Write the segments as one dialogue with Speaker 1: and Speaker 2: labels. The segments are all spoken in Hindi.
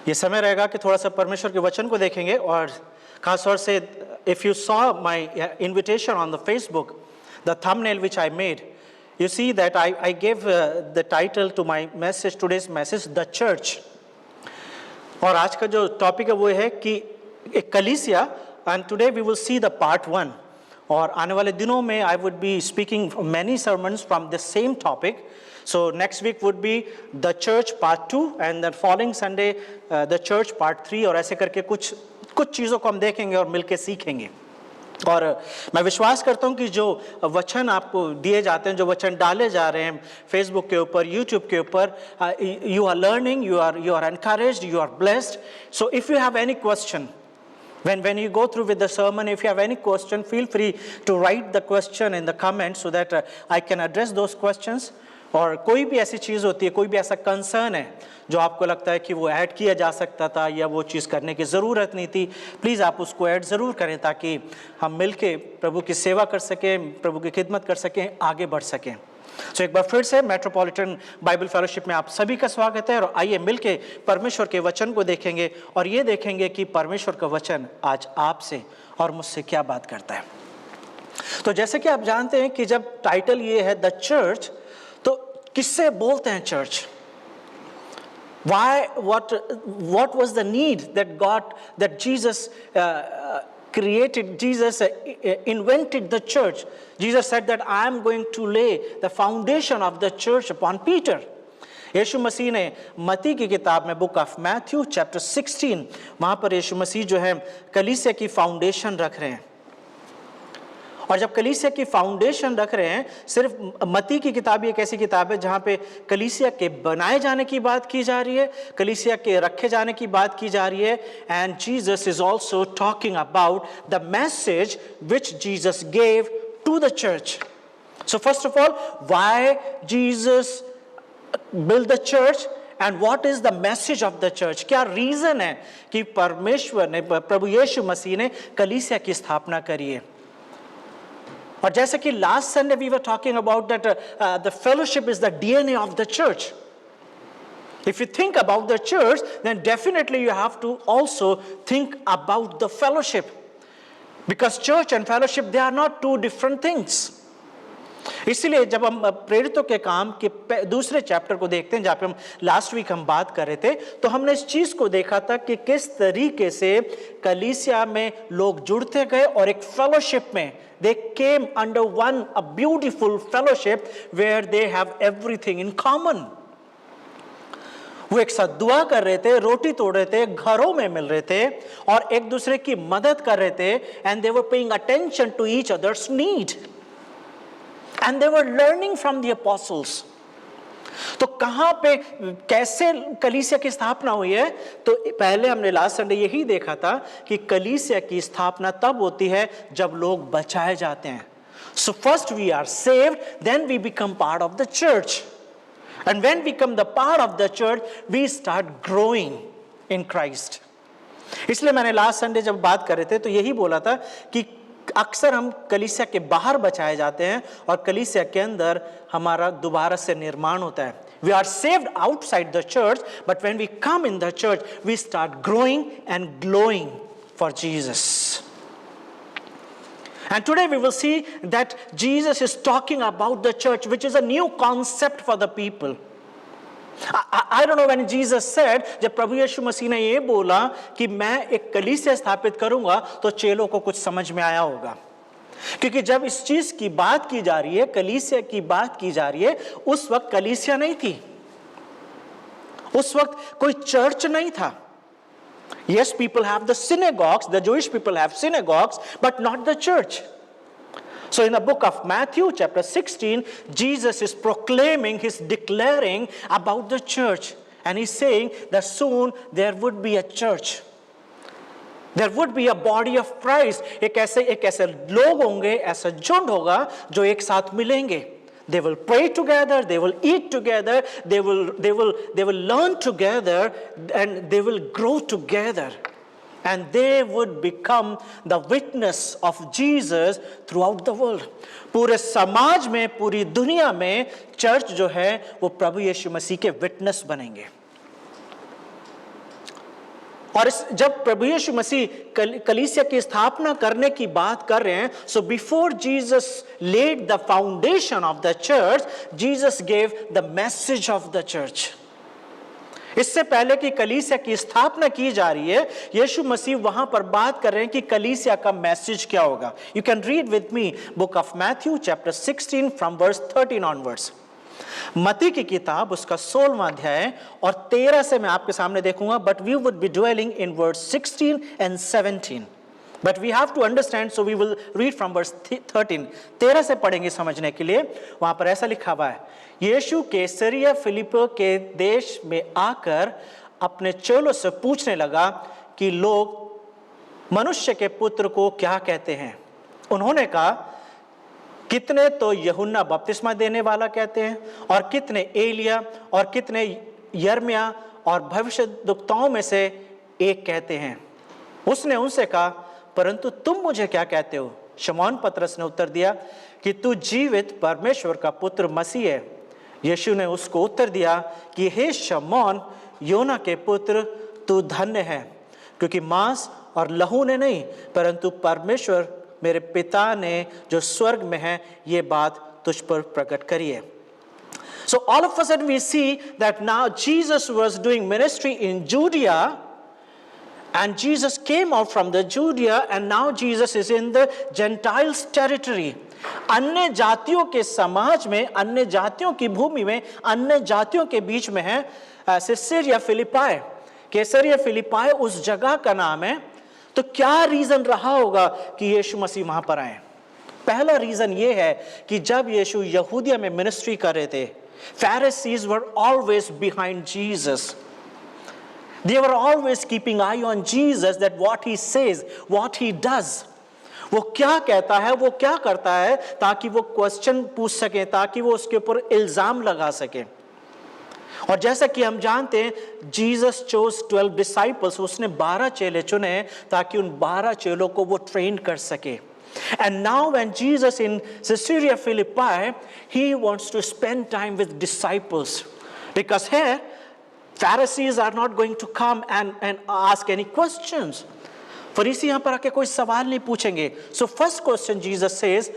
Speaker 1: ये समय रहेगा कि थोड़ा सा परमेश्वर के वचन को देखेंगे और खास तौर से if you saw my invitation on the Facebook, the thumbnail which I made, you see that I gave the title to my message, today's message, The Church. और आज का जो टॉपिक है वो है कि एक कलीसिया, and today we will see the part 1. और आने वाले दिनों में I would be speaking many sermons from the same topic. So next week would be the church part 2 and then following Sunday the church part 3 और ऐसे करके कुछ चीज़ों को हम देखेंगे और मिलके सीखेंगे। और मैं विश्वास करता हूँ कि जो वचन आपको दिए जाते हैं, जो वचन डाले जा रहे हैं फेसबुक के ऊपर, यूट्यूब के ऊपर, you are learning, you are encouraged, you are blessed. So if you have any question when you go through with the sermon, if you have any question, feel free to write the question in the comments so that I can address those questions. और कोई भी ऐसी चीज़ होती है, कोई भी ऐसा कंसर्न है जो आपको लगता है कि वो ऐड किया जा सकता था या वो चीज़ करने की ज़रूरत नहीं थी, प्लीज़ आप उसको ऐड ज़रूर करें ताकि हम मिलके प्रभु की सेवा कर सकें, प्रभु की खिदमत कर सकें, आगे बढ़ सकें. सो एक बार फिर से मेट्रोपॉलिटन बाइबल फेलोशिप में आप सभी का स्वागत है और आइए मिलके परमेश्वर के वचन को देखेंगे और ये देखेंगे कि परमेश्वर का वचन आज आपसे और मुझसे क्या बात करता है. तो जैसे कि आप जानते हैं कि जब टाइटल ये है द चर्च, तो किससे बोलते हैं church? What was the need that Jesus created? Jesus invented the church. Jesus said that I am going to lay the foundation of the church upon Peter. यीशु मसीह ने मत्ती की किताब में बुक ऑफ मैथ्यू चैप्टर 16 वहाँ पर यीशु मसीह जो है कलीसिया की फाउंडेशन रख रहे हैं. और जब कलीसिया की फाउंडेशन रख रहे हैं, सिर्फ मत्ती की किताब एक ऐसी किताब है जहाँ पे कलीसिया के बनाए जाने की बात की जा रही है, कलीसिया के रखे जाने की बात की जा रही है. And Jesus is also talking about the message which Jesus gave to the church. So first of all, why Jesus build the church and what is the message of the church? क्या रीजन है कि परमेश्वर ने, प्रभु यीशु मसीह ने कलीसिया की स्थापना करी है? और जैसे कि last Sunday we were talking about that the fellowship is the DNA of the church. If you think about the church, then definitely you have to also think about the fellowship, because church and fellowship, they are not two different things. इसलिए जब हम प्रेरितों के काम के दूसरे चैप्टर को देखते हैं, जहाँ पे हम लास्ट वीक हम बात कर रहे थे, तो हमने इस चीज को देखा था कि किस तरीके से कलीसिया में लोग जुड़ते गए और एक फेलोशिप में they came under one a beautiful fellowship where they have everything in common. वो एक साथ दुआ कर रहे थे, रोटी तोड़ रहे थे, घरों में मिल रहे थे और एक दूसरे की मदद कर रहे थे. and they were paying attention to each other's need. And they were learning from the apostles. तो कहाँ पे कैसे कलीसिया की स्थापना हुई है? तो पहले हमने लास्ट संडे यही देखा था कि कलीसिया की स्थापना तब होती है जब लोग बचाए जाते हैं. So first we are saved, then we become part of the church. And when we become the part of the church, we start growing in Christ. इसलिए मैंने लास्ट संडे जब बात कर रहे थे तो यही बोला था कि अक्सर हम कलीसिया के बाहर बचाए जाते हैं और कलीसिया के अंदर हमारा दोबारा से निर्माण होता है. We are saved outside the church, but when we come in the church, we start growing and glowing for Jesus. And today we will see that Jesus is talking about the church, which is a new concept for the people. I don't know when Jesus said, जब प्रभु यीशु मसीह ने ये बोला कि मैं एक कलीसिया स्थापित करूंगा, तो चेलों को कुछ समझ में आया होगा. क्योंकि जब इस चीज की बात की जा रही है, कलीसिया की बात की जा रही है, उस वक्त कलीसिया नहीं थी, उस वक्त कोई चर्च नहीं था. Yes, people have the synagogues, the Jewish people have synagogues, but not the church. So in the book of Matthew chapter 16, Jesus is proclaiming, he's declaring about the church. And he's saying that soon there would be a church. There would be a body of Christ. एक ऐसे लोग होंगे, ऐसा झुंड होगा जो एक साथ मिलेंगे. They will pray together, they will eat together, they will learn together, and they will grow together. And they would become the witness of Jesus throughout the world. पूरे समाज में, पूरी दुनिया में चर्च जो है वो प्रभु यीशु मसीह के विटनेस बनेंगे. और जब प्रभु यीशु मसीह कलीसिया की स्थापना करने की बात कर रहे हैं, so before Jesus laid the foundation of the church, Jesus gave the message of the church. इससे पहले कि कलीसिया की स्थापना की जा रही है, यीशु मसीह वहां पर बात कर रहे हैं कि कलीसिया का मैसेज क्या होगा। You can read with me book of Matthew chapter 16 from verse 13 onwards. मत्ती की किताब उसका 16वां अध्याय और 13 से मैं आपके सामने देखूंगा, but we would be dwelling in verse 16 and 17, but we have to understand, so we will read from verse 13। 13 से पढ़ेंगे समझने के लिए। वहां पर ऐसा लिखा हुआ है, यीशु कैसरिया फिलिप्पी के देश में आकर अपने चेलों से पूछने लगा कि लोग मनुष्य के पुत्र को क्या कहते हैं। उन्होंने कहा, कितने तो यूहन्ना बपतिस्मा देने वाला कहते हैं, और कितने एलिया, और कितने यिर्मयाह और भविष्यद्वक्ताओं में से एक कहते हैं। उसने उनसे कहा, परंतु तुम मुझे क्या कहते हो? शमौन पतरस ने उत्तर दिया कि तू जीवित परमेश्वर का पुत्र मसीह है। यीशु ने उसको उत्तर दिया कि हे शमौन, योना के पुत्र, तू धन्य है, क्योंकि मांस और लहू ने नहीं, परंतु परमेश्वर मेरे पिता ने जो स्वर्ग में है ये बात तुझ पर प्रकट करी है। So all of a sudden we see that now Jesus was doing ministry in Judea, and Jesus came out from the Judea, and now Jesus is in the Gentiles territory. अन्य जातियों के समाज में, अन्य जातियों की भूमि में, अन्य जातियों के बीच में है कैसरिया फिलिप्पी। कैसरिया फिलिप्पी उस जगह का नाम है। तो क्या रीजन रहा होगा कि यीशु मसीह वहां पर आए? पहला रीजन ये है कि जब यीशु यहूदिया में मिनिस्ट्री कर रहे थे, Pharisees were always behind Jesus. They were always keeping eye on Jesus, that what he says, what he does, वो क्या कहता है, वो क्या करता है, ताकि वो क्वेश्चन पूछ सके, ताकि वो उसके ऊपर इल्जाम लगा सके। और जैसा कि हम जानते हैं, जीसस चोज 12 डिसाइपल्स, उसने 12 चेले चुने ताकि उन 12 चेलों को वो ट्रेन कर सके। And now when Jesus in Caesarea Philippi, he wants to spend time with disciples, because here Pharisees are not going to come and ask any questions. फरीसी यहाँ पर आके कोई सवाल नहीं पूछेंगे। So first question Jesus says,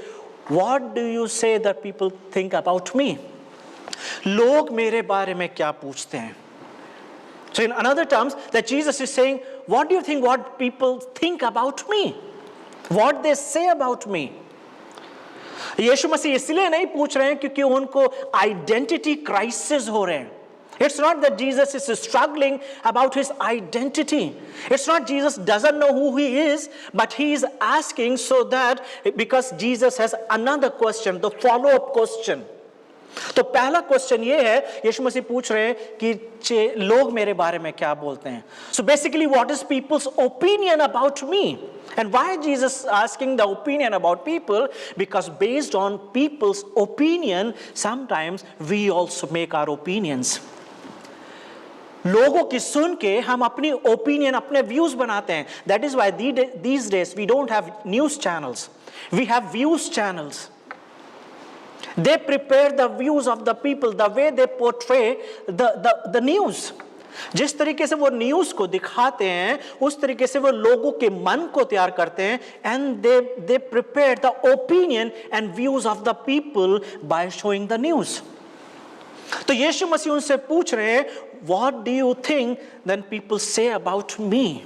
Speaker 1: what do you say that people think about me? लोग मेरे बारे में क्या पूछते हैं? So in another terms, that Jesus is saying, what do you think what people think about me? What they say about me? यीशु मसीह इसलिए नहीं पूछ रहे हैं क्योंकि उनको आइडेंटिटी क्राइसिस हो रहे हैं। It's not that Jesus is struggling about his identity. It's not Jesus doesn't know who he is, but he is asking so that, because Jesus has another question, the follow-up question. तो पहला क्वेश्चन ये है, यीशु मसीह पूछ रहे हैं कि लोग मेरे बारे में क्या बोलते हैं। So basically, what is people's opinion about me? And why Jesus asking the opinion about people? Because based on people's opinion, sometimes we also make our opinions. लोगों की सुन के हम अपनी ओपिनियन, अपने व्यूज बनाते हैं। That is why these days we don't have news channels. We have views channels. They prepare the views of the people, the way they portray the news. जिस तरीके से वो न्यूज को दिखाते हैं, उस तरीके से वो लोगों के मन को तैयार करते हैं, and they prepare the opinion and views of the people by showing the news. तो यीशु मसीह उनसे पूछ रहे हैं, what do you think then people say about me?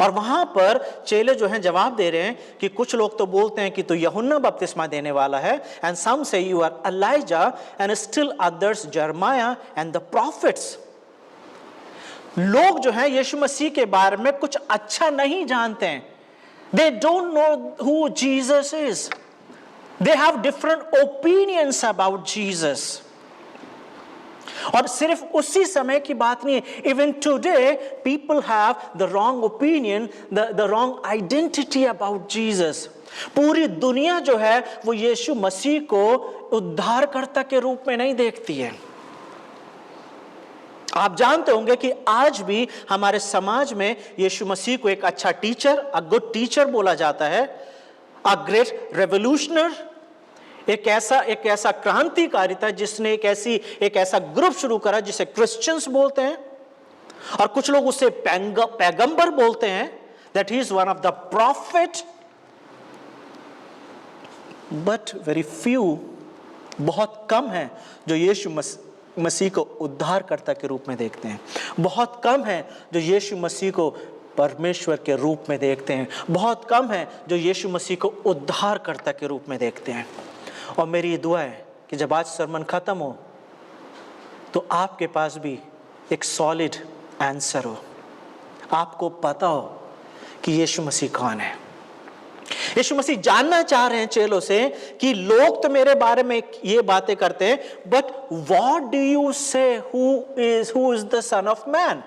Speaker 1: और वहां पर चेले जो हैं जवाब दे रहे हैं कि कुछ लोग तो बोलते हैं कि तू यूहन्ना बपतिस्मा देने वाला है, and some say you are Elijah, and still others Jeremiah and the prophets. लोग जो हैं यीशु मसीह के बारे में कुछ अच्छा नहीं जानते हैं। They don't know who Jesus is. They have different opinions about Jesus. और सिर्फ उसी समय की बात नहीं है, even today people have the wrong opinion, the wrong identity about Jesus. पूरी दुनिया जो है वो यीशु मसीह को उद्धारकर्ता के रूप में नहीं देखती है। आप जानते होंगे कि आज भी हमारे समाज में यीशु मसीह को एक अच्छा टीचर, अ गुड टीचर बोला जाता है, अ ग्रेट रेवोल्यूशनर, एक ऐसा क्रांतिकारी था जिसने एक ऐसा ग्रुप शुरू करा जिसे क्रिश्चियंस बोलते हैं। और कुछ लोग उसे पैगंबर बोलते हैं, that he is one of the prophet, but very few, बहुत कम है जो यीशु मसीह को उद्धारकर्ता के रूप में देखते हैं। बहुत कम है जो यीशु मसीह को परमेश्वर के रूप में देखते हैं। बहुत कम है जो यीशु मसीह को उद्धारकर्ता के रूप में देखते हैं। और मेरी दुआ है कि जब आज सरमन खत्म हो तो आपके पास भी एक सॉलिड आंसर हो, आपको पता हो कि यीशु मसीह कौन है। यीशु मसीह जानना चाह रहे हैं चेलों से कि लोग तो मेरे बारे में ये बातें करते हैं, बट व्हाट डू यू से who is the son of man,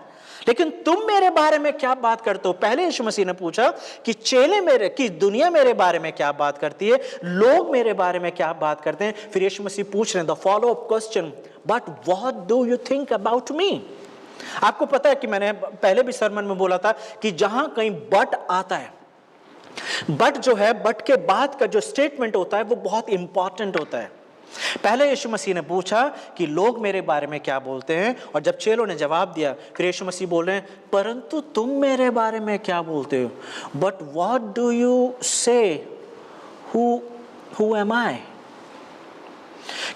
Speaker 1: लेकिन तुम मेरे बारे में क्या बात करते हो। पहले यीशु मसीह ने पूछा कि चेले मेरे की दुनिया मेरे बारे में क्या बात करती है, लोग मेरे बारे में क्या बात करते हैं। फिर यीशु मसीह पूछ रहे हैं the follow up question, but what do you think about me. आपको पता है कि मैंने पहले भी सरमन में बोला था कि जहां कहीं बट आता है, बट जो है, बट के बाद का जो स्टेटमेंट होता है वो बहुत इंपॉर्टेंट होता है। पहले यीशु मसीह ने पूछा कि लोग मेरे बारे में क्या बोलते हैं, और जब चेलों ने जवाब दिया फिर यीशु मसीह बोल रहे हैं परंतु तुम मेरे बारे में क्या बोलते हो, बट व्हाट डू यू से हु एम आई।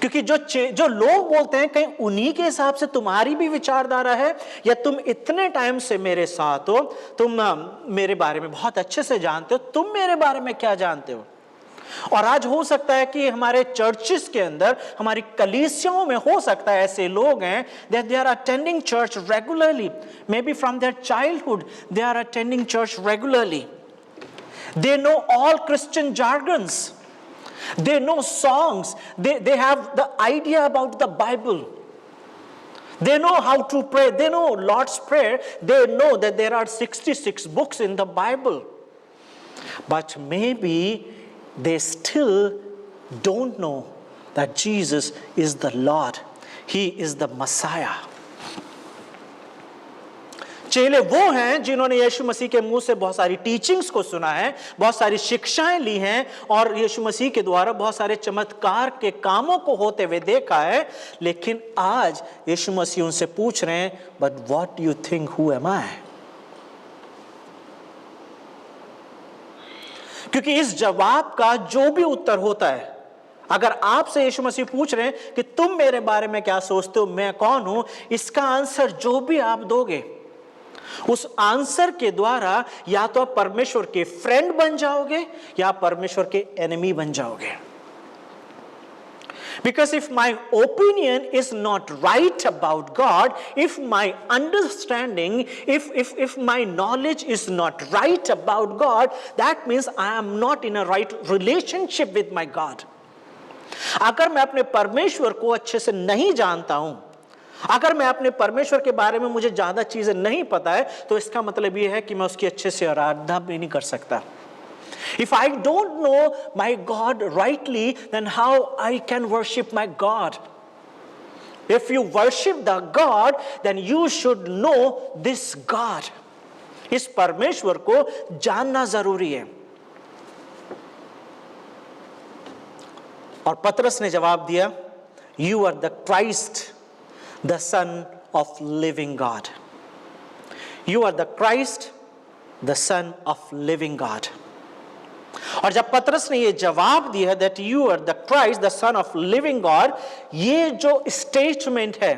Speaker 1: क्योंकि जो लोग बोलते हैं कहीं उन्हीं के हिसाब से तुम्हारी भी विचारधारा है, या तुम इतने टाइम से मेरे साथ हो, तुम मेरे बारे में बहुत अच्छे से जानते हो, तुम मेरे बारे में क्या जानते हो। और आज हो सकता है कि हमारे चर्चेस के अंदर, हमारी कलीसियाओं में हो सकता है ऐसे लोग हैं that they are attending church regularly, maybe from their childhood they are attending church regularly, they know all Christian jargons, they know songs, they have the idea about the Bible, they know how to pray, they know Lord's Prayer, they know that there are 66 books in the Bible, but maybe they still don't know that Jesus is the Lord, He is the Messiah. चेले वो हैं जिन्होंने यीशु मसीह के मुंह से बहुत सारी टीचिंग्स को सुना है, बहुत सारी शिक्षाएं ली हैं, और यीशु मसीह के द्वारा बहुत सारे चमत्कार के कामों को होते हुए देखा है। लेकिन आज यीशु मसीह उनसे पूछ रहे हैं, but what do you think who am I. क्योंकि इस जवाब का जो भी उत्तर होता है, अगर आपसे यीशु मसीह पूछ रहे हैं कि तुम मेरे बारे में क्या सोचते हो, मैं कौन हूं, इसका आंसर जो भी आप दोगे, उस आंसर के द्वारा या तो आप परमेश्वर के फ्रेंड बन जाओगे या परमेश्वर के एनिमी बन जाओगे। Because if my opinion is not right about God, if my understanding, if my knowledge is not right about God, that means I am not in a right relationship with my God. अगर मैं अपने परमेश्वर को अच्छे से नहीं जानता हूं, अगर मैं अपने परमेश्वर के बारे में मुझे ज्यादा चीजें नहीं पता है, तो इसका मतलब यह है कि मैं उसकी अच्छे से आराधना भी नहीं कर सकता। If I don't know my God rightly, then how I can worship my God? If you worship the God, then you should know this God. इस परमेश्वर को जानना जरूरी है। और पतरस ने जवाब दिया, You are the Christ, the Son of living God. You are the Christ, the Son of living God. और जब पतरस ने ये जवाब दिया that you are the Christ, the Son of living God, ये जो स्टेटमेंट है,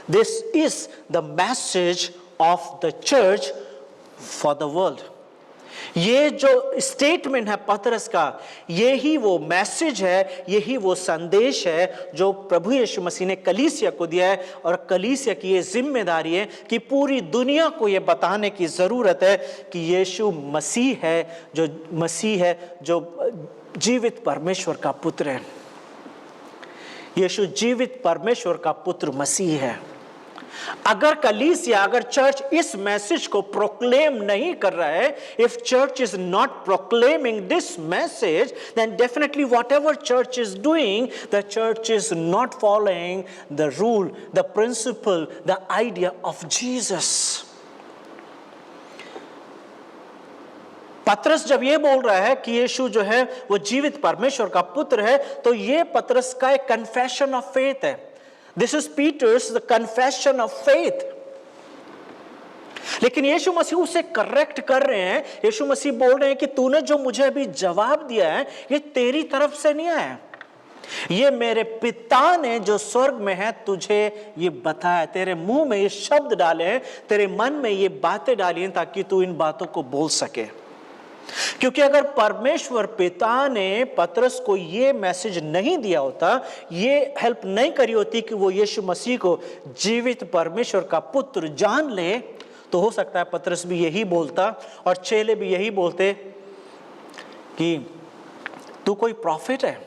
Speaker 1: this is the message of the church for the world. ये जो स्टेटमेंट है पतरस का, यही वो मैसेज है, यही वो संदेश है जो प्रभु यीशु मसीह ने कलीसिया को दिया है। और कलीसिया की ये जिम्मेदारी है कि पूरी दुनिया को ये बताने की जरूरत है कि यीशु मसीह है जो जीवित परमेश्वर का पुत्र है। यीशु जीवित परमेश्वर का पुत्र मसीह है। अगर कलीसिया, अगर चर्च इस मैसेज को प्रोक्लेम नहीं कर रहा है, if church is not proclaiming this message, then definitely whatever church is doing, the church is not following the rule, the principle, the idea of Jesus. पतरस जब ये बोल रहा है कि यीशु जो है वो जीवित परमेश्वर का पुत्र है, तो ये पतरस का एक कन्फेशन ऑफ फेथ है। This is Peter's the confession of faith. लेकिन यीशु मसीह उसे करेक्ट कर रहे हैं। यीशु मसीह बोल रहे हैं कि तूने जो मुझे अभी जवाब दिया है ये तेरी तरफ से नहीं आया, ये मेरे पिता ने जो स्वर्ग में है तुझे ये बताया, तेरे मुंह में ये शब्द डाले हैं, तेरे मन में ये बातें डाली हैं ताकि तू इन बातों को बोल सके। क्योंकि अगर परमेश्वर पिता ने पतरस को ये मैसेज नहीं दिया होता, ये हेल्प नहीं करी होती कि वो यीशु मसीह को जीवित परमेश्वर का पुत्र जान ले, तो हो सकता है पतरस भी यही बोलता और चेले भी यही बोलते कि तू कोई प्रॉफिट है,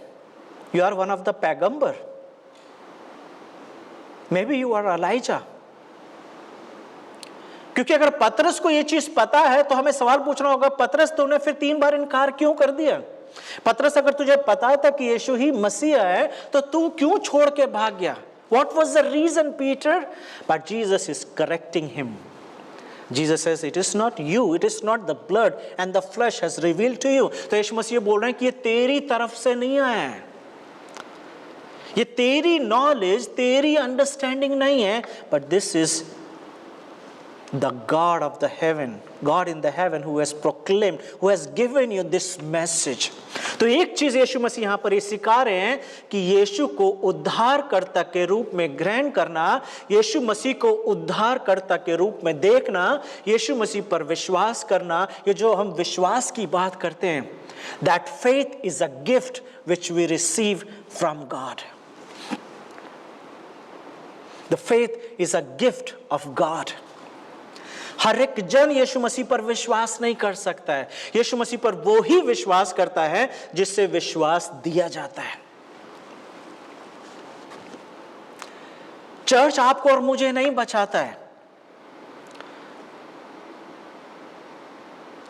Speaker 1: you are one of the पैगंबर, may be you are Elijah. क्योंकि अगर पतरस को यह चीज पता है तो हमें सवाल पूछना होगा, पतरस तूने फिर 3 बार इनकार क्यों कर दिया? पतरस अगर तुझे पता था कि यीशु ही मसीह है तो तू क्यों छोड़ के भाग गया? What was the reason, Peter? But Jesus is correcting him. Jesus says, it is not you, it is not the blood and the flesh has revealed to you. तो यीशु मसीह बोल रहे हैं कि ये तेरी तरफ से नहीं आया है, ये तेरी नॉलेज, तेरी अंडरस्टैंडिंग नहीं है, but this is the God of the heaven, God in the heaven who has proclaimed, who has given you this message. तो एक चीज यीशु मसीह यहां पर ये सिखा रहे हैं कि यीशु को उद्धारकर्ता के रूप में ग्रहण करना, यीशु मसीह को उद्धारकर्ता के रूप में देखना, यीशु मसीह पर विश्वास करना, ये जो हम विश्वास की बात करते हैं, that faith is a gift which we receive from God. The faith is a gift of God. हर एक जन यीशु मसीह पर विश्वास नहीं कर सकता है, यीशु मसीह पर वो ही विश्वास करता है जिससे विश्वास दिया जाता है। चर्च आपको और मुझे नहीं बचाता है,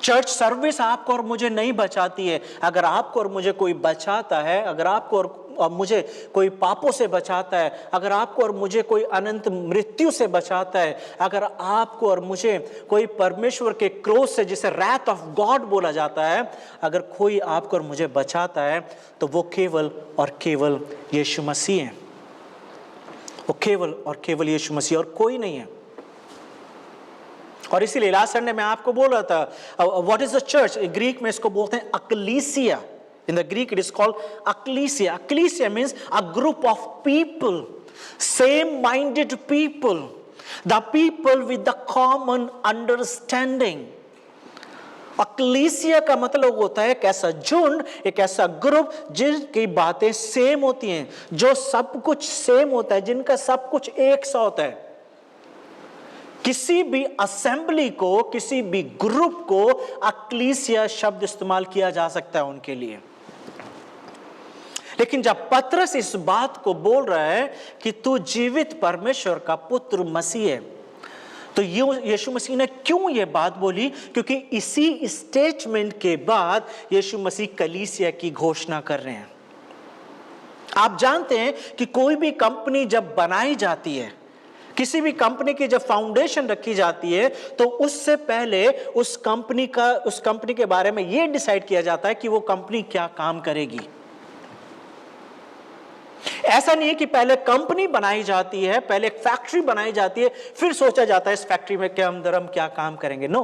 Speaker 1: चर्च सर्विस आपको और मुझे नहीं बचाती है। अगर आपको और मुझे कोई बचाता है, अगर आपको और मुझे कोई पापों से बचाता है, अगर आपको और मुझे कोई अनंत मृत्यु से बचाता है, अगर आपको और मुझे कोई परमेश्वर के क्रोध से, जिसे रैथ ऑफ गॉड बोला जाता है, अगर कोई आपको और मुझे बचाता है तो वो केवल और केवल यीशु मसीह है, वो केवल और केवल यीशु मसीह और कोई नहीं है। और इसीलिए लास्ट संडे मैं आपको बोल रहा था, what is the church? Greek में इसको बोलते हैं अक्लीसिया। In the Greek it is called ecclesia. Ecclesia means a group of people, same-minded people, the people with the common understanding. Ecclesia का मतलब होता है एक ऐसा झुंड, एक ऐसा ग्रुप जिनकी बातें सेम होती हैं, जो सब कुछ सेम होता है, जिनका सब कुछ एक सा होता है। किसी भी असेंबली को, किसी भी ग्रुप को अक्लीसिया शब्द इस्तेमाल किया जा सकता है उनके लिए। लेकिन जब पतरस इस बात को बोल रहा है कि तू जीवित परमेश्वर का पुत्र मसीह है, तो यीशु मसीह ने क्यों ये बात बोली? क्योंकि इसी स्टेटमेंट के बाद यीशु मसीह कलीसिया की घोषणा कर रहे हैं। आप जानते हैं कि कोई भी कंपनी जब बनाई जाती है, किसी भी कंपनी की जब फाउंडेशन रखी जाती है, तो उससे पहले उस कंपनी के बारे में यह डिसाइड किया जाता है कि वो कंपनी क्या काम करेगी। ऐसा नहीं है कि पहले कंपनी बनाई जाती है, पहले एक फैक्ट्री बनाई जाती है, फिर सोचा जाता है इस फैक्ट्री में क्या हम क्या काम करेंगे। नो,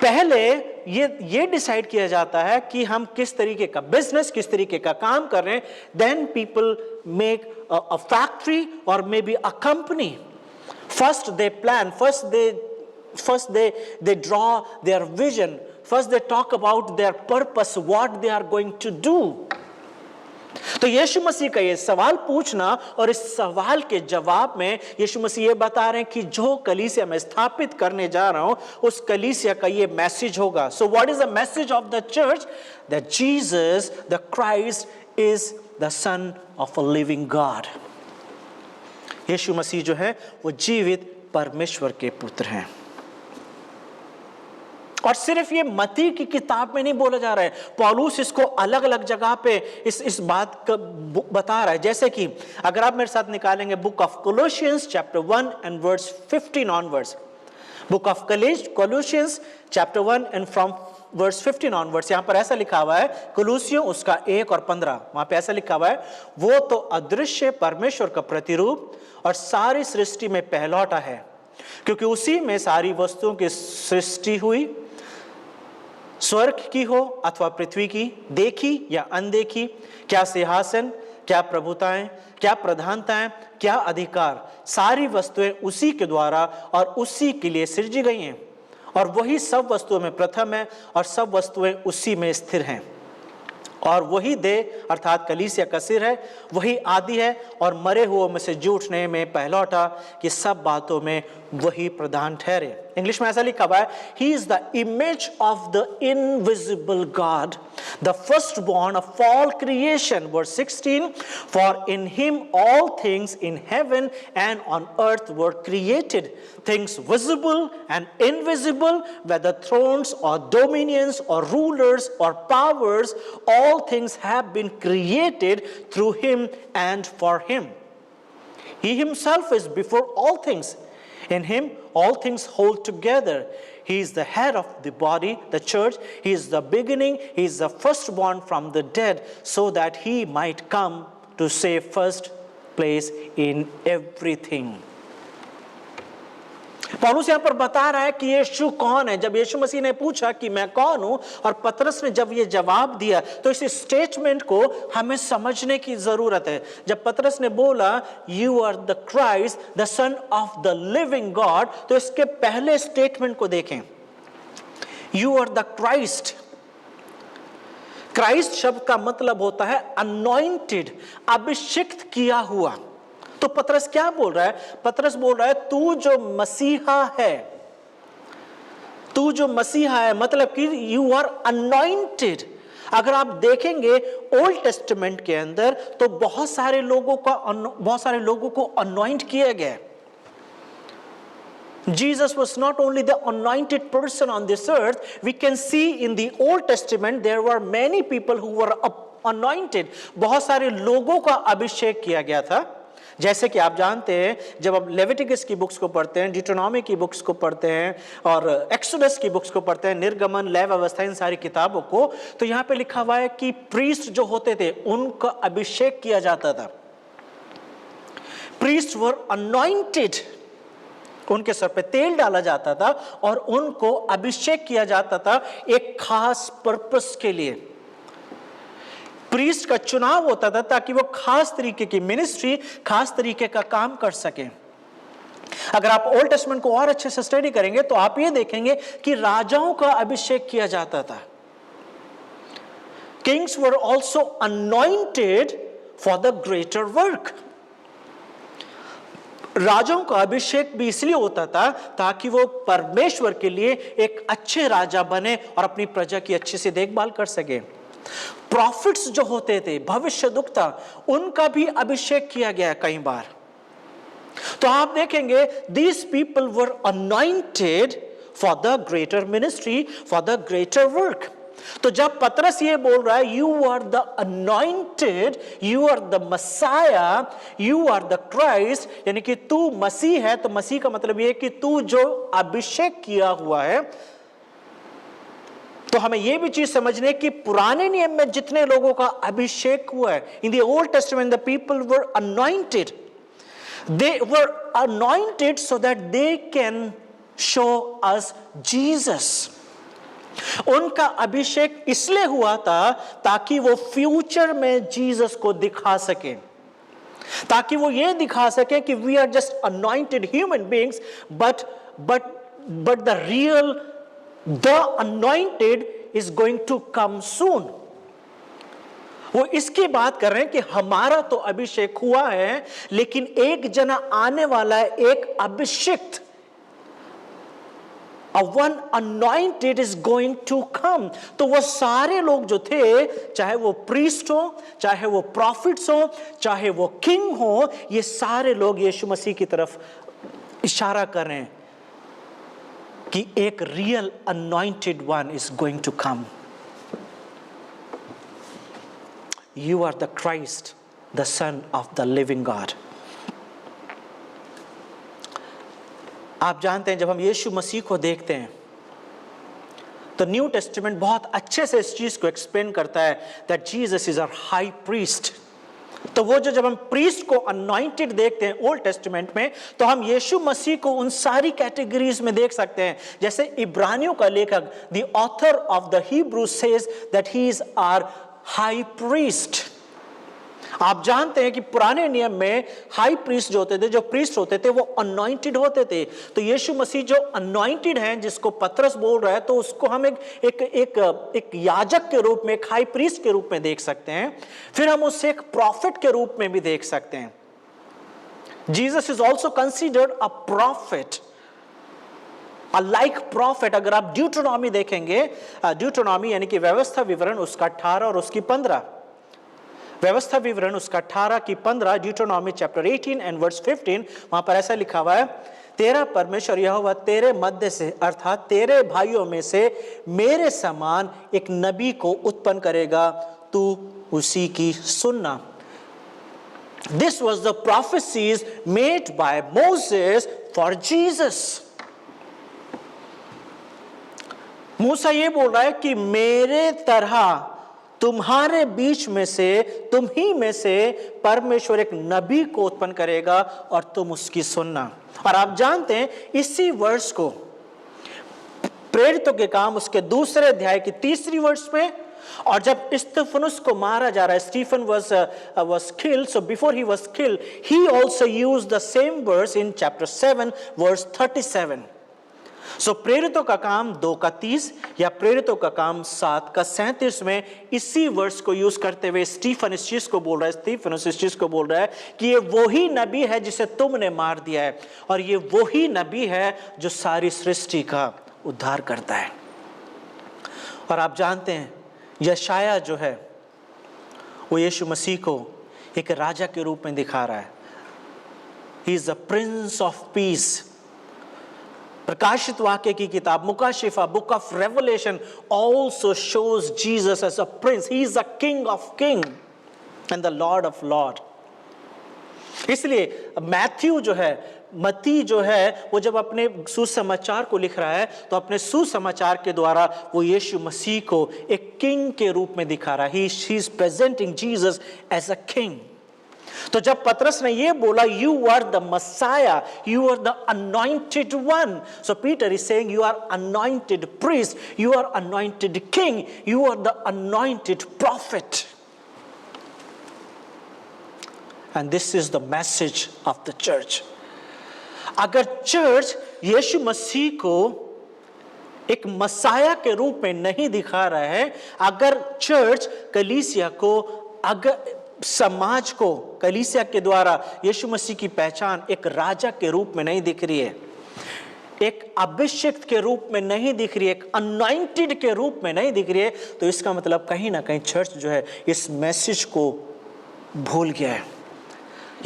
Speaker 1: पहले ये डिसाइड किया जाता है कि हम किस तरीके का बिजनेस, किस तरीके का काम कर रहे हैं। Then people make a factory और may be a company. First they plan, first they draw their vision, first they talk about their purpose, what they are going to do. तो यीशु मसीह का ये सवाल पूछना और इस सवाल के जवाब में यीशु मसीह ये बता रहे हैं कि जो कलीसिया मैं स्थापित करने जा रहा हूं, उस कलीसिया का ये मैसेज होगा। So what is the message of the church? That Jesus the Christ is the sun of a living God. Yeshu Masih जो है वो जीवित परमेश्वर के पुत्र हैं। और सिर्फ ये मत्ती की किताब में नहीं बोला जा रहा है, पौलुस इसको अलग अलग जगह पे इस बात का बता रहा है। जैसे कि अगर आप मेरे साथ निकालेंगे book of Colossians chapter 1 and verse 15 onwards, book of Colossians chapter 1 and from verse 15 onwards, यहां पर ऐसा लिखा हुआ है, कोलोसियों उसका 1 और 15, वहां पे ऐसा लिखा हुआ है, वो तो अदृश्य परमेश्वर का प्रतिरूप और सारी सृष्टि में पहलौठा है, क्योंकि उसी में सारी वस्तुओं की सृष्टि हुई, स्वर्ग की हो अथवा पृथ्वी की, देखी या अनदेखी, क्या सिंहासन, क्या प्रभुताएं, क्या प्रधानताएं, क्या अधिकार, सारी वस्तुएं उसी के द्वारा और उसी के लिए सृजी गई हैं। और वही सब वस्तुओं में प्रथम है और सब वस्तुएं उसी में स्थिर हैं। और वही देह अर्थात कलीसिया का सिर है, वही आदि है और मरे हुओं में से जी उठने में पहलौठा, कि सब बातों में वही प्रधान ठहरे। इंग्लिश में ऐसा लिखा हुआ है, he is the image of the invisible God, the first born of all creation. Verse 16, for in him all things in heaven and on earth were created, things visible and invisible, whether thrones or dominions or rulers or powers, all things have been created through him and for him. He himself is before all things. In him all things hold together. He is the head of the body, the church. He is the beginning. He is the firstborn from the dead, so that he might come to save first place in everything. पौलुस यहां पर बता रहा है कि यीशु कौन है। जब यीशु मसीह ने पूछा कि मैं कौन हूं, और पतरस ने जब ये जवाब दिया, तो इस स्टेटमेंट को हमें समझने की जरूरत है। जब पतरस ने बोला you are the Christ the sun of the living God, तो इसके पहले स्टेटमेंट को देखें, you are the Christ. Christ शब्द का मतलब होता है अनॉइंटेड, अभिषिक्त किया हुआ। तो पतरस क्या बोल रहा है? पतरस बोल रहा है तू जो मसीहा है, तू जो मसीहा है, मतलब कि यू आर अनॉइंटेड। अगर आप देखेंगे ओल्ड टेस्टामेंट के अंदर, तो बहुत सारे लोगों को अनॉइंट किया गया। Jesus was not only the anointed person on this earth, we can see in the Old Testament there were many people who were anointed. बहुत सारे लोगों का अभिषेक किया गया था। जैसे कि आप जानते हैं, जब आप लेविटिकस की बुक्स को पढ़ते हैं, डिट्रोनॉमी की बुक्स को पढ़ते हैं और एक्सोडस की बुक्स को पढ़ते हैं, निर्गमन, लय व्यवस्था, इन सारी किताबों को, तो यहाँ पे लिखा हुआ है कि प्रीस्ट जो होते थे उनका अभिषेक किया जाता था। प्रीस्ट वर अनॉइंटेड, उनके सर पे तेल डाला जाता था और उनको अभिषेक किया जाता था एक खास पर्पस के लिए। प्रीस्ट का चुनाव होता था ताकि वो खास तरीके की मिनिस्ट्री, खास तरीके का काम कर सके। अगर आप ओल्ड टेस्टामेंट को और अच्छे से स्टडी करेंगे तो आप ये देखेंगे कि राजाओं का अभिषेक किया जाता था। Kings were also anointed for the greater work. राजाओं का अभिषेक भी इसलिए होता था ताकि वो परमेश्वर के लिए एक अच्छे राजा बने और अपनी प्रजा की अच्छे से देखभाल कर सके। प्रॉफिट्स जो होते थे, भविष्यद्वक्ता, उनका भी अभिषेक किया गया कई बार। तो आप देखेंगे these people were anointed for the greater ministry, for the greater work. तो जब पतरस ये बोल रहा है you are the anointed, you are the Messiah, you are the Christ, यानी कि तू मसीह है, तो मसीह का मतलब ये कि तू जो अभिषेक किया हुआ है। तो हमें यह भी चीज समझने कि पुराने नियम में जितने लोगों का अभिषेक हुआ है, in the old testament the people were anointed, they were anointed so that they can show us Jesus. उनका अभिषेक इसलिए हुआ था ताकि वो फ्यूचर में जीसस को दिखा सके, ताकि वो ये दिखा सके कि we are just anointed human beings, but the real The anointed is going to come soon. वो इसकी बात कर रहे हैं कि हमारा तो अभिषेक हुआ है, लेकिन एक जना आने वाला है, एक अभिषिक्त, one anointed is going to come. तो वो सारे लोग जो थे, चाहे वो प्रीस्ट हो, चाहे वो प्रॉफिट्स हो, चाहे वो किंग हो, ये सारे लोग यीशु मसीह की तरफ इशारा कर रहे हैं कि एक real anointed one is going to come. You are the Christ the sun of the living God. आप जानते हैं, जब हम यीशु मसीह को देखते हैं तो न्यू टेस्टामेंट बहुत अच्छे से इस चीज को एक्सप्लेन करता है that Jesus is our high priest. तो वो जो जब हम प्रीस्ट को अनॉइंटेड देखते हैं ओल्ड टेस्टामेंट में, तो हम यीशु मसीह को उन सारी कैटेगरीज में देख सकते हैं। जैसे इब्रानियों का लेखक, the author of the Hebrew says that he is our high priest. आप जानते हैं कि पुराने नियम में हाई प्रीस्ट जो होते थे, जो प्रीस्ट होते थे, वो अनॉइंटेड होते थे। तो यीशु मसीह जो अनॉइंटेड हैं, जिसको पतरस बोल रहा है, तो उसको हम एक याजक के रूप में, एक हाई प्रीस्ट के रूप में देख सकते हैं। फिर हम उससे एक प्रॉफिट के रूप में भी देख सकते हैं। Jesus is also considered a profit, a like profit. अगर आप ड्यूटोनॉमी देखेंगे, ड्यूटोनॉमी यानी कि व्यवस्था विवरण, उसका 18 और उसकी 15, व्यवस्था विवरण उसका 18 की 15, ड्यूटोनॉमी चैप्टर 18 एंड वर्स 15, वहां पर ऐसा लिखा हुआ है, तेरा परमेश्वर यहोवा तेरे मध्य से, अर्थात तेरे भाइयों में से मेरे समान एक नबी को उत्पन्न करेगा, तू उसी की सुनना। This was the prophecies made by Moses for Jesus. मूसा ये बोल रहा है कि मेरे तरह तुम्हारे बीच में से, तुम ही में से परमेश्वर एक नबी को उत्पन्न करेगा और तुम उसकी सुनना। और आप जानते हैं इसी वर्ष को प्रेरितों के काम उसके 2 अध्याय की 3 वर्ष में, और जब स्तिफनुस को मारा जा रहा है, Stephen was killed, so before he was killed he also used the same verse in chapter 7 verse 37. सो प्रेरितों का काम 2 का 30 या प्रेरितों का काम 7 का 37 में इसी वर्ष को यूज करते हुए स्टीफन इस चीज को बोल रहा है, स्टीफनुस इस चीज को बोल रहा है कि ये वही नबी है जिसे तुमने मार दिया है, और ये वही नबी है जो सारी सृष्टि का उद्धार करता है। और आप जानते हैं यशाया जो है वो यीशु मसीह को एक राजा के रूप में दिखा रहा है। He is the prince of peace. प्रकाशित वाक्य की किताब मुकाशिफा, book of revelation, also shows Jesus as a prince. He is the king of king and the lord of lord. इसलिए मैथ्यू जो है, मत्ती जो है, वो जब अपने सुसमाचार को लिख रहा है तो अपने सुसमाचार के द्वारा वो यीशु मसीह को एक किंग के रूप में दिखा रहा है। He is presenting Jesus as a king. तो जब पतरस ने ये बोला, you are the Messiah, you are the anointed one, so Peter is saying you are anointed priest, you are anointed king, you are the anointed prophet. And this is the message of the church. अगर चर्च यीशु मसीह को एक मसाया के रूप में नहीं दिखा रहा है, अगर चर्च कलीसिया को, अगर समाज को कलीसिया के द्वारा यीशु मसीह की पहचान एक राजा के रूप में नहीं दिख रही है, एक अभिषिक्त के रूप में नहीं दिख रही है, एक अनॉइंटेड के रूप में नहीं दिख रही है, तो इसका मतलब कहीं ना कहीं चर्च जो है इस मैसेज को भूल गया है।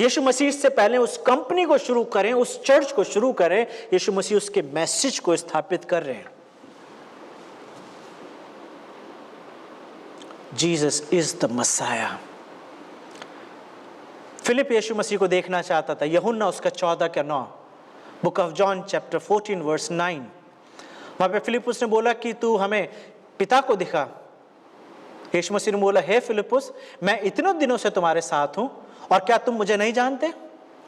Speaker 1: यीशु मसीह से पहले उस कंपनी को शुरू करें, उस चर्च को शुरू करें, यीशु मसीह उसके मैसेज को स्थापित कर रहे हैं। Jesus is the Messiah. Philip Yeshu Masih को देखना चाहता था। यूहन्ना उसका 14 का 9, book of John chapter 14 verse 9, वहां पे फिलिपुस ने बोला कि तू हमें पिता को दिखा। यीशु मसीह ने बोला, हे फिलिपुस, मैं इतने दिनों से तुम्हारे साथ हूं और क्या तुम मुझे नहीं जानते?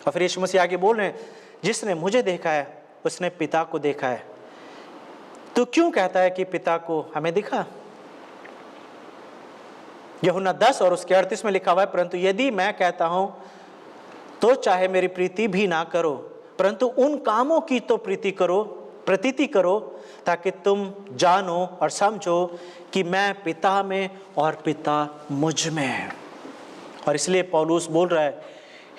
Speaker 1: और फिर यीशु मसीह आगे बोल रहे हैं, जिसने मुझे देखा है उसने पिता को देखा है। तू क्यों कहता है कि पिता को हमें दिखा? यूहन्ना 10 और उसके 38 में लिखा हुआ है, परंतु यदि मैं कहता हूं तो चाहे मेरी प्रीति भी ना करो, परंतु उन कामों की तो प्रतीति करो, ताकि तुम जानो और समझो कि मैं पिता में और पिता मुझ में है। और इसलिए पौलुस बोल रहा है,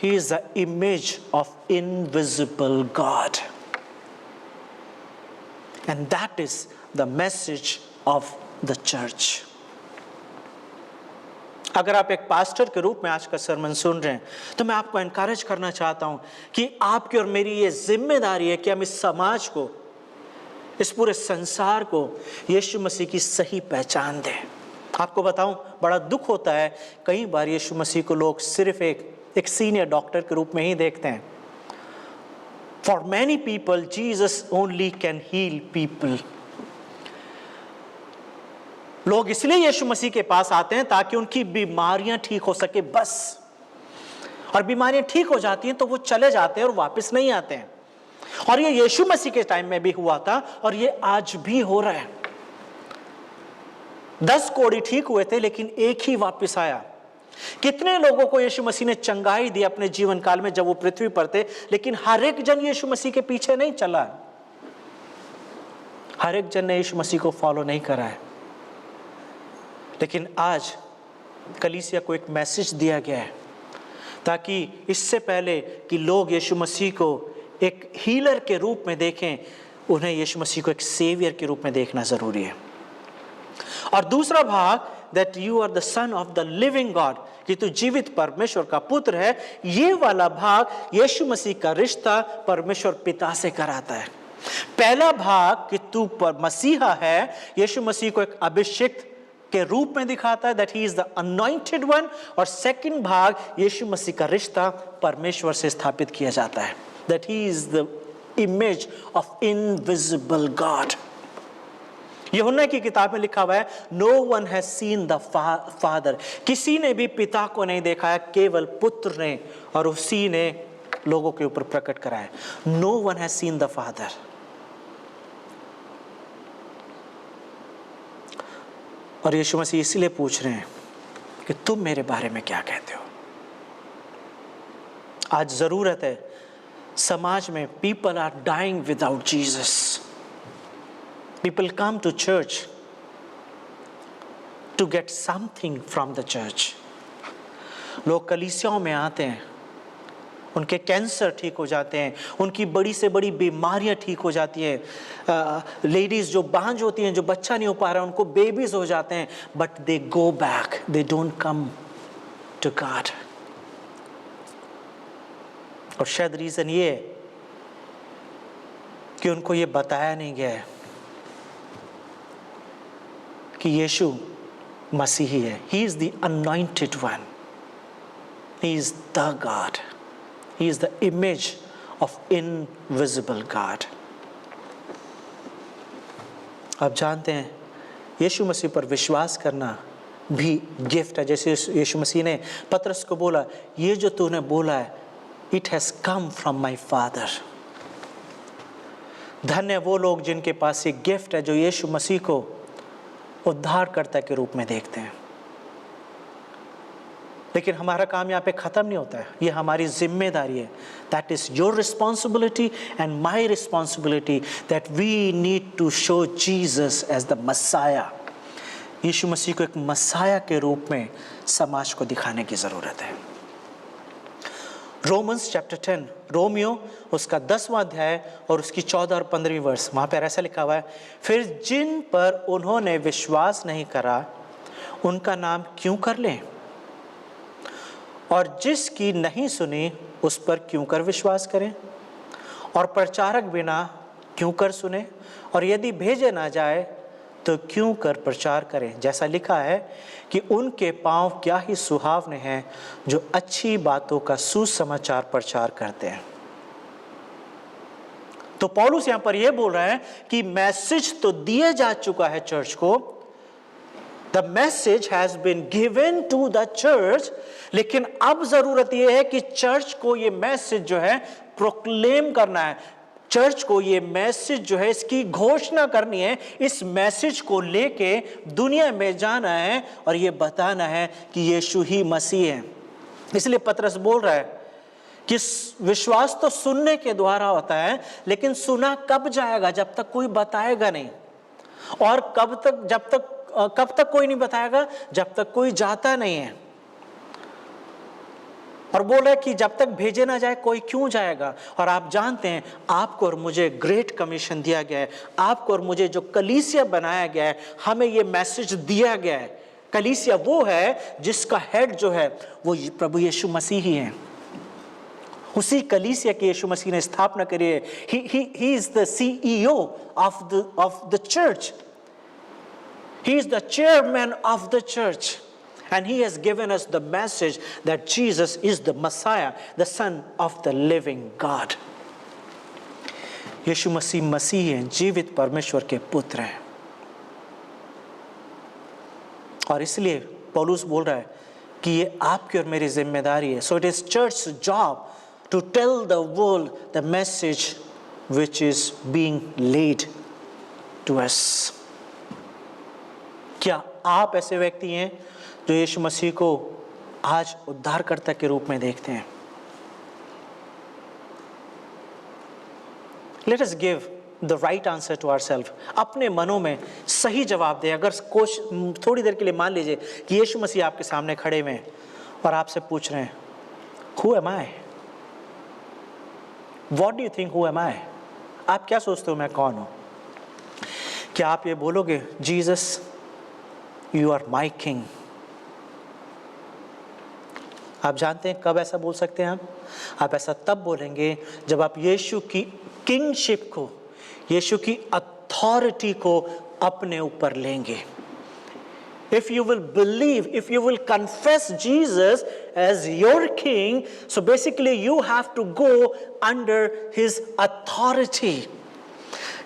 Speaker 1: he is the image of invisible God, and that is the message of the church. अगर आप एक पास्टर के रूप में आज का सरमन सुन रहे हैं, तो मैं आपको एनकरेज करना चाहता हूं कि आपकी और मेरी ये जिम्मेदारी है कि हम इस समाज को, इस पूरे संसार को यीशु मसीह की सही पहचान दें। आपको बताऊं, बड़ा दुख होता है, कई बार यीशु मसीह को लोग सिर्फ एक सीनियर डॉक्टर के रूप में ही देखते हैं। For many people Jesus only can heal people. लोग इसलिए यीशु मसीह के पास आते हैं ताकि उनकी बीमारियां ठीक हो सके, बस। और बीमारियां ठीक हो जाती हैं तो वो चले जाते हैं और वापस नहीं आते हैं। और ये यीशु मसीह के टाइम में भी हुआ था और ये आज भी हो रहा है। 10 कोढ़ी ठीक हुए थे लेकिन एक ही वापस आया। कितने लोगों को यीशु मसीह ने चंगाई दी अपने जीवन काल में जब वो पृथ्वी पर थे, लेकिन हर एक जन यीशु मसीह के पीछे नहीं चला। हर एक जन ने यीशु मसीह को फॉलो नहीं करा है। लेकिन आज कलीसिया को एक मैसेज दिया गया है ताकि इससे पहले कि लोग यीशु मसीह को एक हीलर के रूप में देखें, उन्हें यीशु मसीह को एक सेवियर के रूप में देखना जरूरी है। और दूसरा भाग, that you are the son of the living God, कि तू जीवित परमेश्वर का पुत्र है, ये वाला भाग यीशु मसीह का रिश्ता परमेश्वर पिता से कराता है। पहला भाग कि तू मसीहा है, यीशु मसीह को एक अभिषिक्त के रूप में दिखाता है, that he is the anointed one। और सेकंड भाग यीशु मसीह का रिश्ता परमेश्वर से स्थापित किया जाता है, that he is the image of invisible God। यूहन्ना की किताब में लिखा हुआ है, no one has seen the father, किसी ने भी पिता को नहीं देखा है, केवल पुत्र ने और उसी ने लोगों के ऊपर प्रकट करा है। No one has seen the father. और यीशु मसीह इसलिए पूछ रहे हैं कि तुम मेरे बारे में क्या कहते हो। आज जरूरत है, समाज में people are dying without Jesus. People come to church to get something from the church। लोग कलीसियाओं में आते हैं, उनके कैंसर ठीक हो जाते हैं, उनकी बड़ी से बड़ी बीमारियां ठीक हो जाती हैं। लेडीज जो बांझ होती हैं, जो बच्चा नहीं हो पा रहा, उनको बेबीज हो जाते हैं, but they go back, they don't come to God. और शायद रीजन ये है कि उनको ये बताया नहीं गया है कि यीशु मसीही है। He is the anointed one। He is the God। He is the image of invisible God। आप जानते हैं यीशु मसीह पर विश्वास करना भी गिफ्ट है। जैसे यीशु मसीह ने पतरस को बोला, ये जो तूने बोला है, it has come from my Father। धन्य वो लोग जिनके पास ये गिफ्ट है, जो यीशु मसीह को उद्धारकर्ता के रूप में देखते हैं। लेकिन हमारा काम यहाँ पे खत्म नहीं होता है, ये हमारी जिम्मेदारी है। That is your responsibility and my responsibility, that we need to show Jesus as the Messiah. Yeshu Masih को एक मसाया के रूप में समाज को दिखाने की जरूरत है। रोमन्स चैप्टर 10, रोमियो उसका 10वां अध्याय और उसकी 14 और 15वीं वर्ष, वहाँ पर ऐसा लिखा हुआ है, फिर जिन पर उन्होंने विश्वास नहीं करा उनका नाम क्यों कर लें, और जिसकी नहीं सुनी उस पर क्यों कर विश्वास करें, और प्रचारक बिना क्यों कर सुने, और यदि भेजे ना जाए तो क्यों कर प्रचार करें। जैसा लिखा है कि उनके पांव क्या ही सुहावने हैं जो अच्छी बातों का सुसमाचार प्रचार करते हैं। तो पौलुस यहां पर यह बोल रहा है कि मैसेज तो दिया जा चुका है चर्च को, the message has been given to the church, लेकिन अब जरूरत यह है कि चर्च को यह मैसेज जो है प्रोक्लेम करना है। चर्च को ये मैसेज जो है इसकी घोषणा करनी है, इस मैसेज को लेके दुनिया में जाना है और ये बताना है कि यीशु ही मसीह है। इसलिए पतरस बोल रहा है कि विश्वास तो सुनने के द्वारा होता है, लेकिन सुना कब जाएगा, जब तक कोई बताएगा नहीं। और कब तक कोई नहीं बताएगा, जब तक कोई जाता नहीं है। और बोल रहा है कि जब तक भेजे ना जाए कोई क्यों जाएगा। और आप जानते हैं आपको और मुझे ग्रेट कमीशन दिया गया है, आपको और मुझे जो कलीसिया बनाया गया है, हमें ये मैसेज दिया गया है। कलीसिया वो है जिसका हेड जो है वो प्रभु यीशु मसीह ही है। उसी कलीसिया की यीशु मसीह ने स्थापना करी है। He is the CEO of the church. He is the chairman of the church. And he has given us the message that Jesus is the Messiah, the Son of the living God। यीशु मसीह मसीह हैं, जीवित परमेश्वर के पुत्र हैं। और इसलिए पौलुस बोल रहा है कि ये आपकी और मेरी जिम्मेदारी है. So it is church job to tell the world the message which is being laid to us. क्या आप ऐसे व्यक्ति हैं जो यीशु मसीह को आज उद्धारकर्ता के रूप में देखते हैं? Let us give the right answer to ourselves. अपने मनों में सही जवाब दें. अगर थोड़ी देर के लिए मान लीजिए कि यीशु मसीह आपके सामने खड़े हुए हैं और आपसे पूछ रहे हैं, Who am I? What do you think who am I? आप क्या सोचते हो मैं कौन हूं? क्या आप ये बोलोगे, Jesus you are my king? आप जानते हैं कब ऐसा बोल सकते हैं आप ऐसा तब बोलेंगे जब आप यीशु की किंगशिप को, यीशु की अथॉरिटी को अपने ऊपर लेंगे. If you will believe, if you will confess Jesus as your king, so basically you have to go under his authority.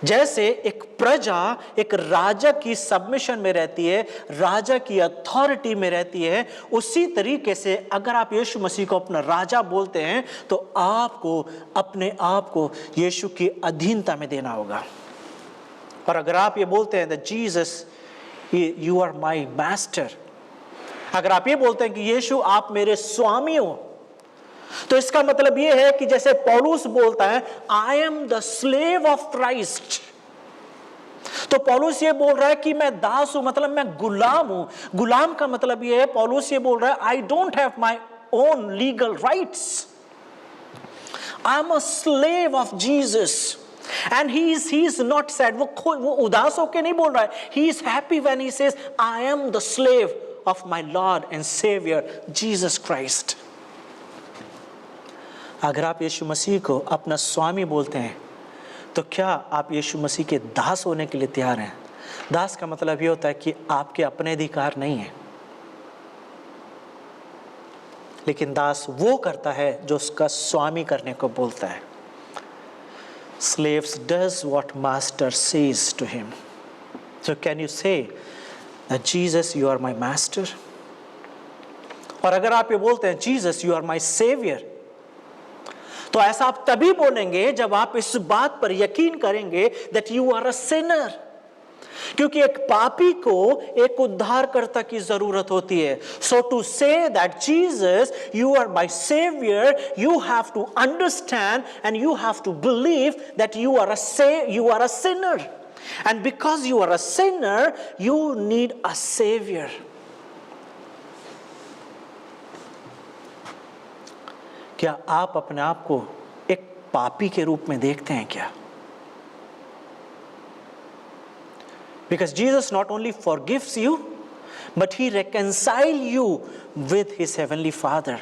Speaker 1: जैसे एक प्रजा एक राजा की सबमिशन में रहती है, राजा की अथॉरिटी में रहती है, उसी तरीके से अगर आप यीशु मसीह को अपना राजा बोलते हैं तो आपको अपने आप को यीशु की अधीनता में देना होगा. और अगर आप ये बोलते हैं that Jesus You are my master, अगर आप ये बोलते हैं कि यीशु आप मेरे स्वामी हो, तो इसका मतलब ये है कि जैसे पौलुस बोलता है I am the slave of Christ, तो पौलुस ये बोल रहा है कि मैं दास हूं, मतलब मैं गुलाम हूं. गुलाम का मतलब ये है, पौलुस ये बोल रहा है I don't have my own legal rights, I am a slave of Jesus. And he is not sad. वो उदास होके नहीं बोल रहा है. He is happy when he says, I am the slave of my Lord and Savior, Jesus Christ. अगर आप यीशु मसीह को अपना स्वामी बोलते हैं, तो क्या आप यीशु मसीह के दास होने के लिए तैयार हैं? दास का मतलब ये होता है कि आपके अपने अधिकार नहीं है, लेकिन दास वो करता है जो उसका स्वामी करने को बोलता है. Slaves does what master says to him. So can you say that Jesus, you are my master? और अगर आप ये बोलते हैं Jesus, you are my savior, तो ऐसा आप तभी बोलेंगे जब आप इस बात पर यकीन करेंगे that you are a sinner. क्योंकि एक पापी को एक उद्धारकर्ता की जरूरत होती है. So to say that Jesus, you are my savior, you have to understand and you have to believe that you are a sinner. And because you are a sinner, you need a savior. क्या आप अपने आप को एक पापी के रूप में देखते हैं क्या? Because Jesus not only forgives you, but he reconciles you with his heavenly Father.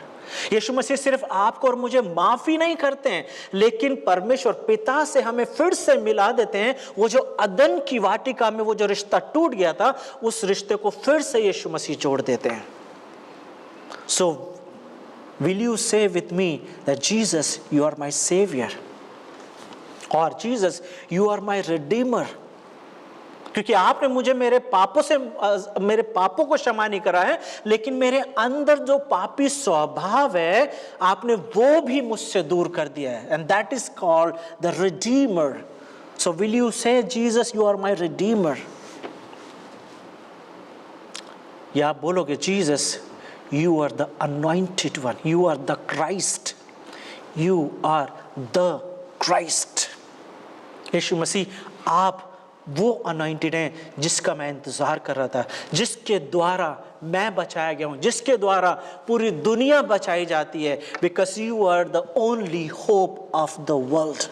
Speaker 1: यीशु मसीह सिर्फ आपको और मुझे माफी नहीं करते हैं, लेकिन परमेश्वर पिता से हमें फिर से मिला देते हैं. वो जो अदन की वाटिका में वो जो रिश्ता टूट गया था, उस रिश्ते को फिर से यीशु मसीह जोड़ देते हैं. So, will you say with me that Jesus, you are my savior? Or Jesus, you are my redeemer? क्योंकि आपने मुझे मेरे पापों को क्षमा नहीं करा है, लेकिन मेरे अंदर जो पापी स्वभाव है आपने वो भी मुझसे दूर कर दिया है. And that is called the redeemer. So will you say, Jesus, you are my redeemer? या आप बोलोगे, Jesus, you are the anointed one, you are the Christ, you are the Christ. यीशु मसीह, आप वो अनॉइंटेड हैं जिसका मैं इंतजार कर रहा था, जिसके द्वारा मैं बचाया गया हूं, जिसके द्वारा पूरी दुनिया बचाई जाती है. Because you are the only hope of the world.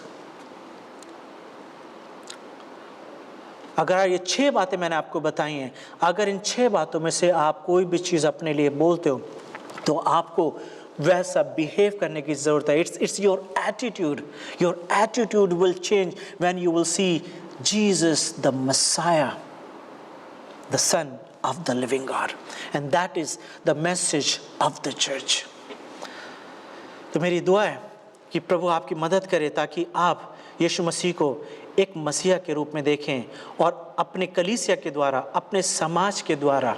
Speaker 1: अगर ये 6 बातें मैंने आपको बताई हैं, अगर इन 6 बातों में से आप कोई भी चीज अपने लिए बोलते हो, तो आपको वैसा बिहेव करने की जरूरत है. It's your attitude. Your attitude will change when you will see Jesus, the Messiah, the Son of the living God. And that is the message of the church. तो मेरी दुआ है कि प्रभु आपकी मदद करे ताकि आप यीशु मसीह को एक मसीहा के रूप में देखें और अपने कलीसिया के द्वारा, अपने समाज के द्वारा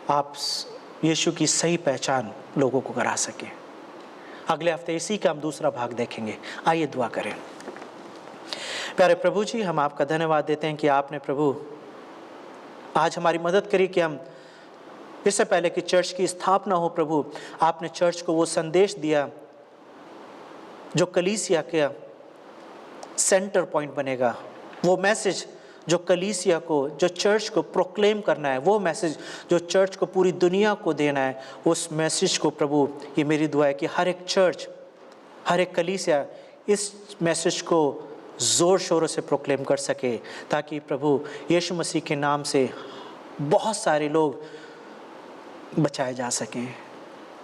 Speaker 1: आप यीशु की सही पहचान लोगों को करा सके। अगले हफ्ते इसी का हम दूसरा भाग देखेंगे। आइए दुआ करें। प्यारे प्रभु जी, हम आपका धन्यवाद देते हैं कि आपने प्रभु आज हमारी मदद करी कि हम इससे पहले कि चर्च की स्थापना हो प्रभु, आपने चर्च को वो संदेश दिया जो कलीसिया के सेंटर पॉइंट बनेगा, वो मैसेज जो कलीसिया को, जो चर्च को प्रोक्लेम करना है, वो मैसेज जो चर्च को पूरी दुनिया को देना है, उस मैसेज को प्रभु, ये मेरी दुआ है कि हर एक चर्च, हर एक कलीसिया इस मैसेज को ज़ोर शोरों से प्रोक्लेम कर सके, ताकि प्रभु यीशु मसीह के नाम से बहुत सारे लोग बचाए जा सकें।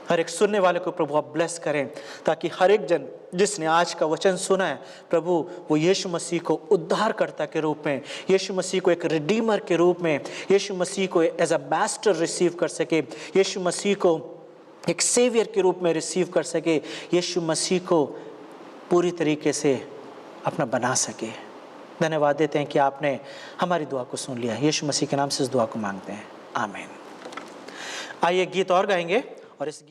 Speaker 1: हर एक सुनने वाले को प्रभु आप ब्लेस करें, ताकि हर एक जन जिसने आज का वचन सुना है प्रभु, वो यीशु मसीह को उद्धारकर्ता के रूप में, यीशु मसीह को एक रिडीमर के रूप में, यीशु मसीह को एज अ मास्टर रिसीव कर सके, यीशु मसीह को एक सेवियर के रूप में रिसीव कर सके, यीशु मसीह को पूरी तरीके से अपना बना सके। धन्यवाद देते हैं कि आपने हमारी दुआ को सुन लिया। यीशु मसीह के नाम से इस दुआ को मांगते हैं, आमीन। आइए गीत और गाएंगे और इस